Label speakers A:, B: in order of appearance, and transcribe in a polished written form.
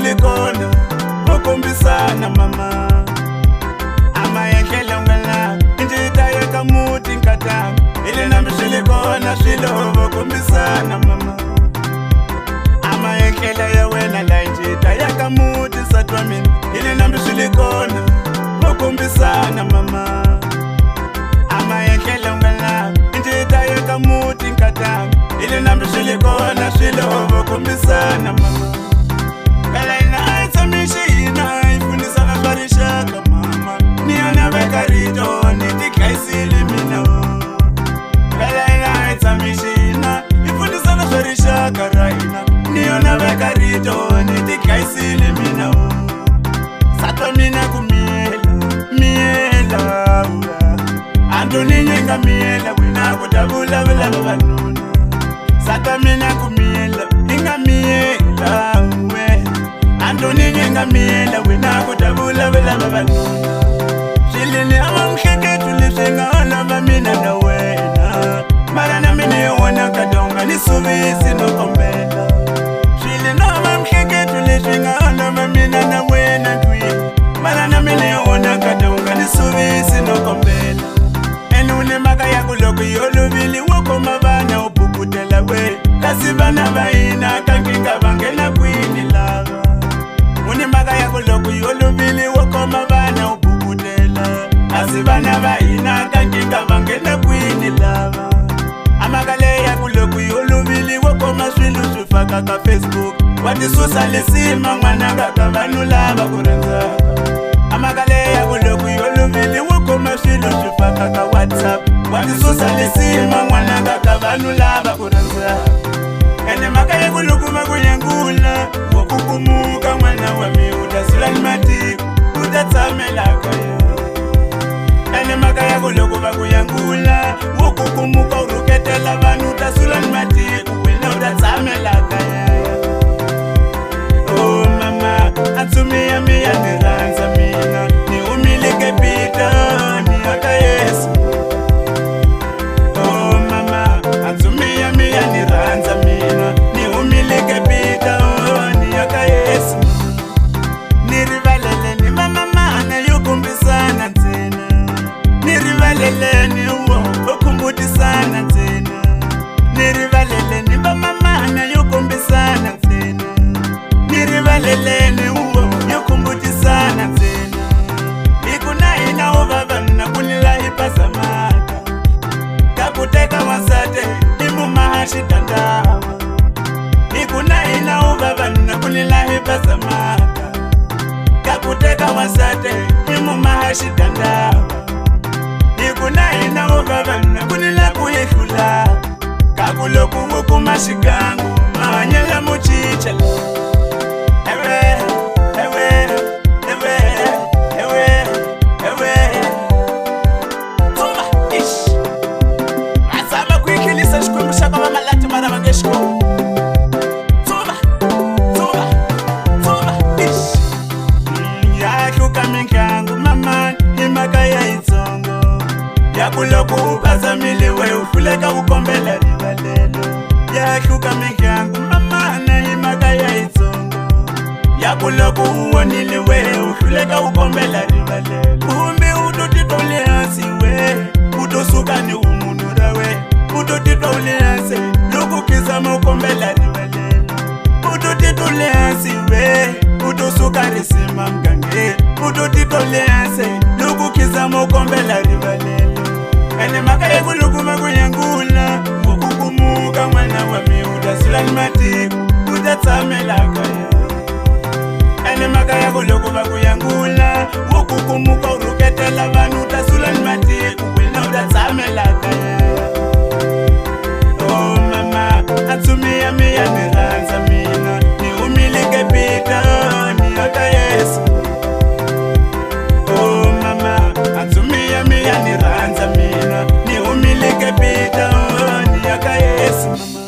A: silikona ukumbisana mama amayekela ngala injita yakamuti nkata ile nambi silikona swilo ukumbisana mama amayekela yawena la injita yakamuti satwamini ile nambi silikona ukumbisana mama amayekela ngala injita yakamuti nkata ile nambi silikona swilo ukumbisana mama Bela ina aita mishina ifundisa na barishaka mama Niona bekarito nitikaisili mina Bela ina aita mishina ifundisa na barishaka raina Niona bekarito nitikaisili mina Sato mina miela Ando ninyenga miela wina kutabula vila babanuna Sato mina inga miela Ando ninyenga miela wina kutabula vila babanuna Shilini ama mshike tulishenga alama mina na wena Marana mini wana kadonga nisuvisi no kombela Shilini ama mshike tulishenga alama mina na wena tui Marana mini wana kadonga nisuvisi no kombela Enune maka ya kuloku yolo vili wako mabana upukutela we Kasibana baina kankinga bangena kwini lava Unimaka ya kuloku yolo vili wako mabana upukutela Kasibana baina kankinga bangena kwini lava Amakale ya kuloku yolo vili wako maswilu sufaka ka Facebook Wati susa lesima mwananga kabanu lava kurenza Amakale ya kuloku yolo vili wako maswilu sufaka ka WhatsApp Wati susa lesima mwananga kabanu lava kurenza Ene makaye kulukuma kuyangula Wakukumuka mwana wami utasula matiku Utatsamela kaya Ene makaye kulukuma kuyangula Wakukumuka uruketela vanu utasula matiku Wena utatsamela kaya Oh mama atumia miya niranza mina Ni umilike pita ni haka Yesu Oh mama atumia miya niranza mina Ni umilike pita ni haka Yesu Nirivalele ni mama mana yukumbisana tena Nirivalele ni uo ukumbutisana tena Nirivalele ni mama mana yukumbisana tena Nirivalele ni uo yukumbutisana tena Ikuna ina uvavana kunila ipasa maka Kakuteka wasate imu mahashi tandawa Ikuna ina uvavana kunila ipasa maka Kakuteka wasate imu mahashi tandawa Ikuna ina uvavana kunila kuhishula Kakuloku wukumashikangu mahanyela muchichala Yakuloku upazamile we ufuleka ukombela rivalelo Yashuka minkangu mama na himaka ya itongo Yakuloku uonile we ufuleka ukombela rivalelo Kumbi utotitole hasi we Utosuka ni umunura we Utotitole hasi Luku kizama ukombela rivalelo Utotitole hasi we Utosuka risima mgange Utotitole hasi Luku kizama ukombela rivalelo Ene makaye kulukuma kuyangula Wakukumuka mwana wami utasula matiku Utatsamela kaya Ene makaye kulukuma kuyangula Wakukumuka uruketela vanu utasula matiku Wena utatsamela kaya Oh mama atumia miya niranza mina Ni umilike pita ni haka Yesu Oh mama atumia miya niranza mina Ni umilike pita ni haka Yesu mama